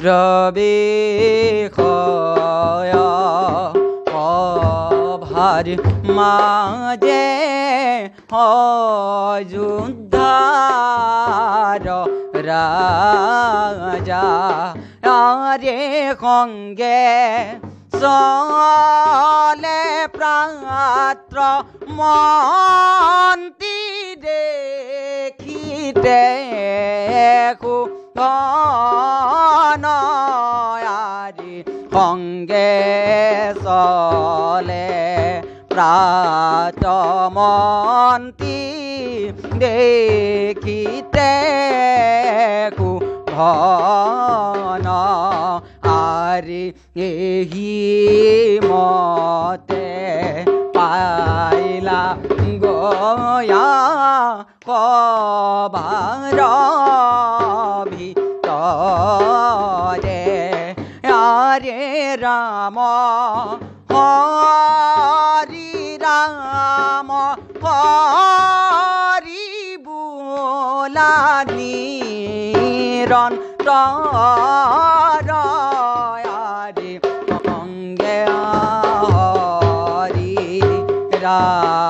বিষয় অভার মাঝে অযোধ্যার রাজা রে সঙ্গে চলে পাত্র মন্ত্রী দেখিতে নয়ারি সঙ্গে চলে প্রাত মন্ত্রী দেখিতে ঘন আরে এহি মতে পাইলা গয়া কবার ভিতরে আরে রাম হরি রাম হরি বোলা নিরন্তর সঙ্গে হরি রাম